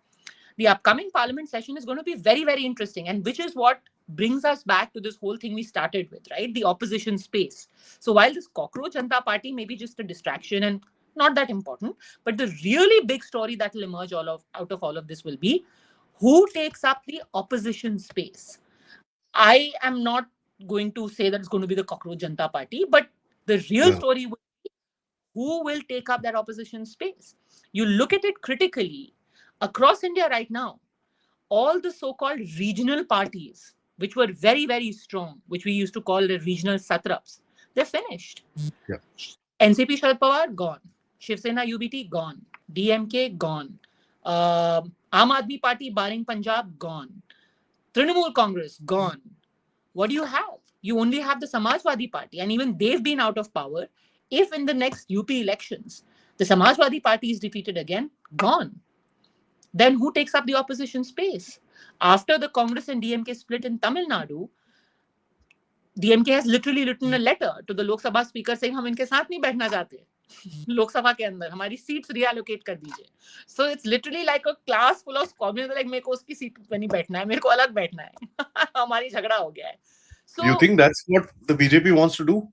the upcoming parliament session is going to be very interesting, and which is what brings us back to this whole thing we started with, right? The opposition space. So while this cockroach Janata Party may be just a distraction and not that important, but the really big story that will emerge out of all of this will be who takes up the opposition space. I am not going to say that it's going to be the Cockroach Janata Party, but the real story will be who will take up that opposition space. You look at it critically across India right now, all the so-called regional parties, which were very strong, which we used to call the regional satraps, they're finished. Yeah. NCP Sharad Pawar, gone. Shiv Sena UBT, gone. DMK, gone. Aam Aadmi Party, barring Punjab, gone. Trinamool Congress, gone. What do you have? You only have the Samajwadi Party, and even they've been out of power. If in the next UP elections, the Samajwadi Party is defeated again, gone. Then who takes up the opposition space? After the Congress and DMK split in Tamil Nadu, DMK has literally written a letter to the Lok Sabha speaker saying, हम इनके साथ नहीं बैठना चाहते लोकसभा के अंदर, हमारी seats relocate कर दीजिए. So it's literally like a class full of communist, like मेरे को उसकी सीट पे नहीं बैठना है, मेरे को अलग बैठना है. हमारी झगड़ा हो गया है. So you think that's what the BJP wants to do?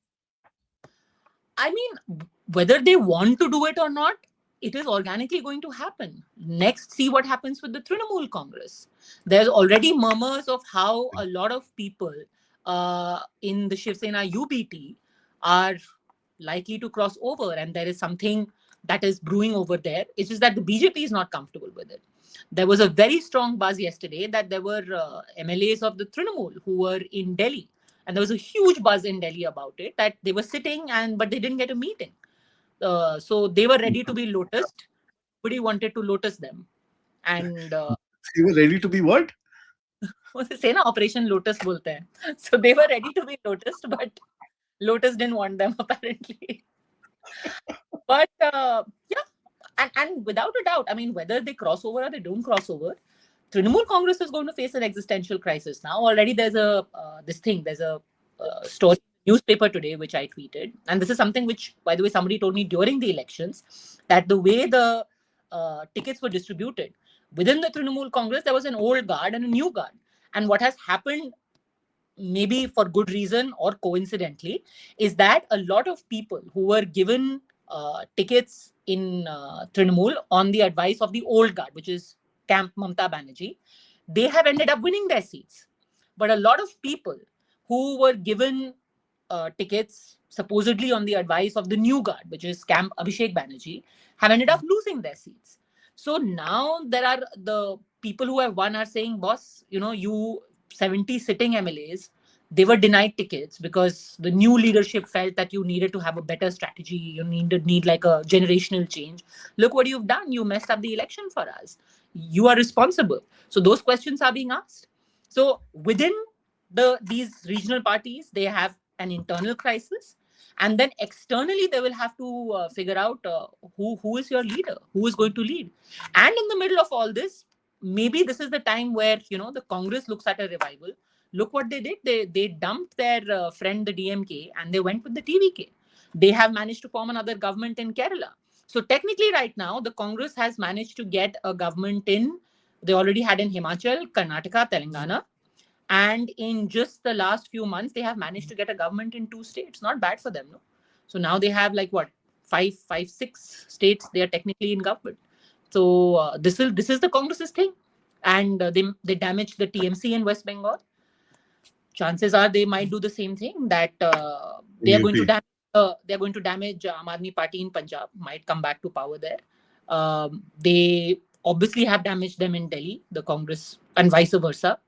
I mean, whether they want to do it or not, it is organically going to happen. Next, see what happens with the Trinamool Congress. There's already murmurs of how a lot of people in the Shiv Sena UBT are likely to cross over, and there is something that is brewing over there. It's just that the BJP is not comfortable with it. There was a very strong buzz yesterday that there were MLAs of the Trinamool who were in Delhi. And there was a huge buzz in Delhi about it, that they were sitting but they didn't get a meeting. So they were ready to be lotused. Nobody wanted to lotus them. And they were ready to be what? Say na, Operation Lotus bolte hain. So they were ready to be lotused, but Lotus didn't want them apparently. But yeah, and without a doubt, I mean, whether they cross over or they don't cross over, Trinamool Congress is going to face an existential crisis now. Already there's a there's a story newspaper today which I tweeted, and this is something which, by the way, somebody told me during the elections, that the way the tickets were distributed within the Trinamool Congress, there was an old guard and a new guard, and what has happened maybe for good reason or coincidentally, is that a lot of people who were given tickets in Trinamool on the advice of the old guard, which is Camp Mamta Banerjee, they have ended up winning their seats. But a lot of people who were given tickets supposedly on the advice of the new guard, which is Camp Abhishek Banerjee, have ended up losing their seats. So now there are the people who have won are saying, boss, you 70 sitting MLAs, they were denied tickets because the new leadership felt that you needed to have a better strategy. You need like a generational change. Look what you've done. You messed up the election for us. You are responsible. So those questions are being asked. So within these regional parties, they have an internal crisis, and then externally they will have to figure out who is your leader, who is going to lead. And in the middle of all this, maybe this is the time where the Congress looks at a revival. Look what they did. They dumped their friend the DMK and they went with the TVK. They have managed to form another government in Kerala. So technically right now the Congress has managed to get a government in, they already had in Himachal, Karnataka, Telangana, and in just the last few months they have managed to get a government in 2 states. Not bad for them, no? So now they have like what, 6 states they are technically in government. So this is the Congress's thing. And they damaged the TMC in West Bengal. Chances are they might do the same thing, that they are going to damage Aam Aadmi Party in Punjab, might come back to power there. They obviously have damaged them in Delhi, the Congress, and vice versa.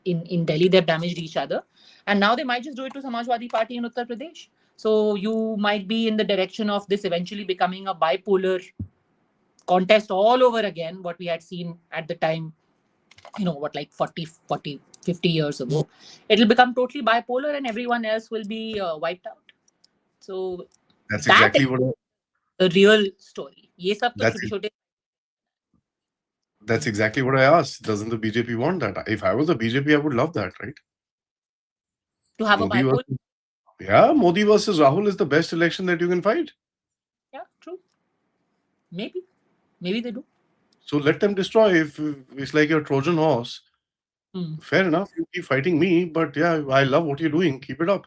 In Delhi, they've damaged each other. And now they might just do it to Samajwadi Party in Uttar Pradesh. So you might be in the direction of this eventually becoming a bipolar contest all over again, what we had seen at the time, like 40, 50 years ago. It'll become totally bipolar and everyone else will be wiped out. So That's that exactly is what the real story. Ye sab to That's chote-chote. that's exactly what I asked. Doesn't the BJP want that? If I was the BJP, I would love that, right? To have Modi a bipolar. Modi versus Rahul is the best election that you can fight. Yeah, true. Maybe they do. So let them destroy. If it's like your Trojan horse, fair enough. You keep fighting me, but yeah, I love what you're doing. Keep it up.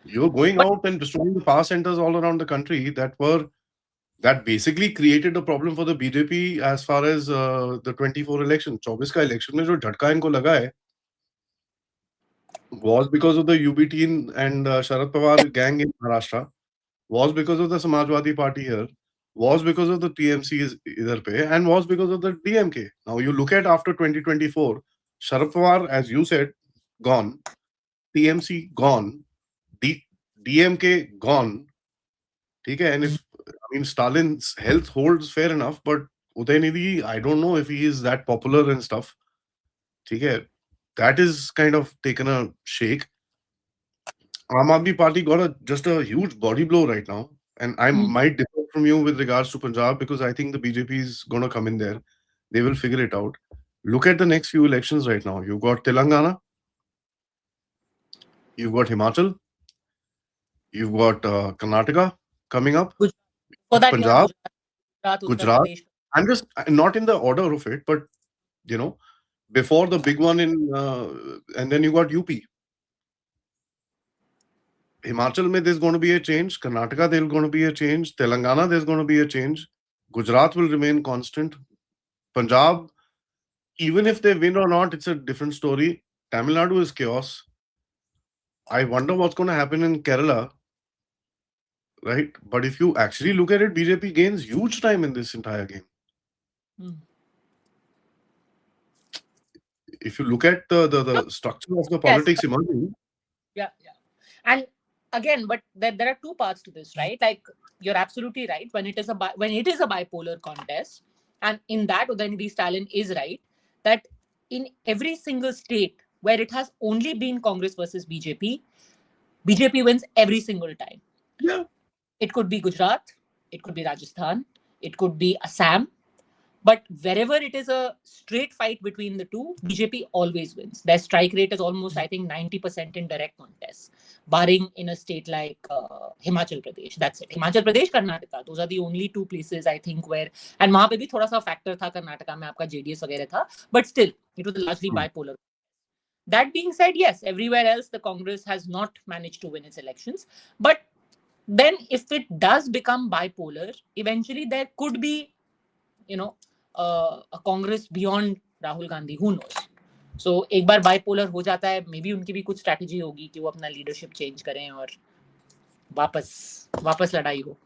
You're going out and destroying the power centers all around the country that basically created a problem for the BJP as far as the 24 election. 24 का election में जो झटका इनको लगा है was because of the UB and Sharad Pawar gang in Maharashtra, was because of the Samajwadi Party here, was because of the TMC idhar pe, and was because of the DMK. Now you look at after 2024, Sharad Pawar, as you said, gone, TMC gone, DMK gone. Okay, and Stalin's health holds, fair enough, but Udaynidhi, I don't know if he is that popular and stuff. Okay, that is kind of taken a shake. Aam Aadmi Party got just a huge body blow right now, and I might differ from you with regards to Punjab because I think the BJP is going to come in there. They will figure it out. Look at the next few elections right now. You've got Telangana, you've got Himachal, you've got Karnataka coming up, Punjab, Gujarat. I'm just not in the order of it, but before the big one and then you got UP. Himachal, there's going to be a change. Karnataka, there's going to be a change. Telangana, there's going to be a change. Gujarat will remain constant. Punjab, even if they win or not, it's a different story. Tamil Nadu is chaos. I wonder what's going to happen in Kerala. Right? But if you actually look at it, BJP gains huge time in this entire game. If you look at the structure of the politics emerging. Yeah. And again, but there are two parts to this, right? Like, you're absolutely right. When it is a bipolar contest, and in that Udaynidhi Stalin is right, that in every single state where it has only been Congress versus BJP wins every single time. Yeah. It could be Gujarat, it could be Rajasthan, it could be Assam, but wherever it is a straight fight between the two, BJP always wins. Their strike rate is almost, I think, 90% in direct contests, barring in a state like Himachal Pradesh. That's it. Himachal Pradesh, Karnataka. Those are the only two places, I think, where, and वहाँ पे भी थोड़ा सा factor था Karnataka में आपका JDS वगैरह था, but still, it was largely bipolar. That being said, yes, everywhere else the Congress has not managed to win its elections. But then if it does become bipolar, eventually there could be, you know, a Congress beyond Rahul Gandhi. Who knows? So एक बार bipolar हो जाता है, maybe उनकी भी कुछ strategy होगी कि वो अपना leadership change करें और वापस लड़ाई हो.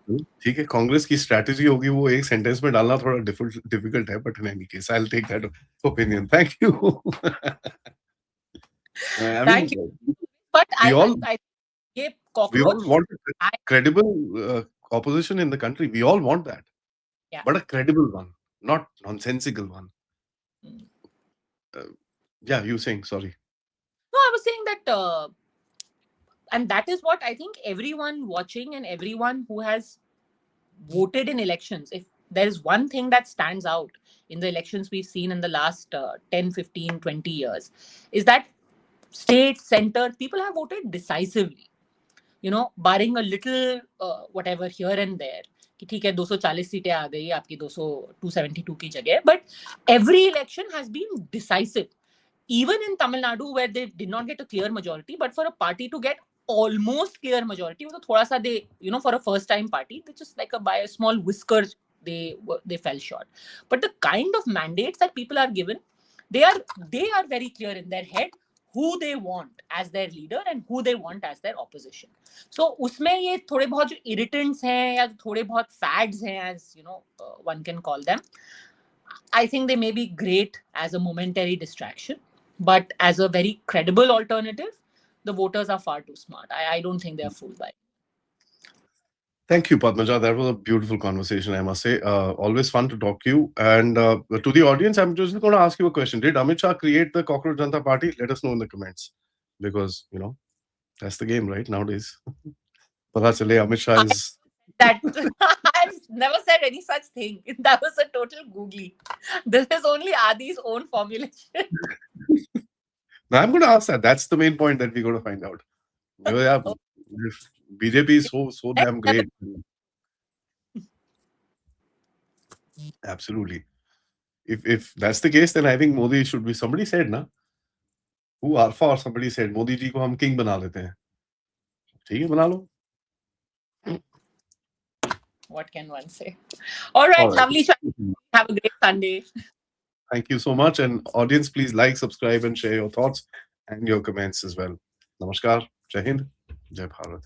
ठीक है, कांग्रेस की स्ट्रेटजी होगी वो एक सेंटेंस में डालना थोड़ा डिफिकल्ट है, but in any case I will take that opinion. Thank you. Thank you. But I ये we all cockroach, want a credible opposition in the country. We all want that. Yeah. But a credible one, not nonsensical one. Yeah, you saying, sorry. No, I was saying that, and that is what I think everyone watching and everyone who has voted in elections, if there is one thing that stands out in the elections we've seen in the last 10, 15, 20 years, is that state, center, people have voted decisively. You know, barring a little whatever here and there, कि ठीक है 240 सीटें आ गई आपकी 272 की जगह, but every election has been decisive. Even in Tamil Nadu, where they did not get a clear majority, but for a party to get almost clear majority, वो तो थोड़ा सा they, you know, for a first time party, they just like by a small whisker they fell short. But the kind of mandates that people are given, they are very clear in their head who they want as their leader and who they want as their opposition. So उसमें ये थोड़े बहुत जो irritants हैं या थोड़े बहुत fads हैं, as you know, one can call them, I think they may be great as a momentary distraction, but as a very credible alternative, the voters are far too smart. I don't think they are fooled by it. Thank you, Padmaja. That was a beautiful conversation, I must say. Always fun to talk to you. And to the audience, I'm just going to ask you a question. Did Amit Shah create the Cockroach Janata Party? Let us know in the comments. Because, you know, that's the game, right, nowadays. Pata chale, Amit Shah is... That I've never said any such thing. That was a total googly. This is only Adi's own formulation. Now, I'm going to ask that. That's the main point that we're going to find out. Because, yeah, if BJP is so damn great. Absolutely. If that's the case, then I think Modi should be. Somebody said, na, who Alpha or somebody said, Modi ji ko hum king bana lete hain. ठीक है, बना लो. What can one say? All right. Lovely. Have a great Sunday. Thank you so much. And audience, please like, subscribe, and share your thoughts and your comments as well. Namaskar. Jai Hind. Jai Bharat.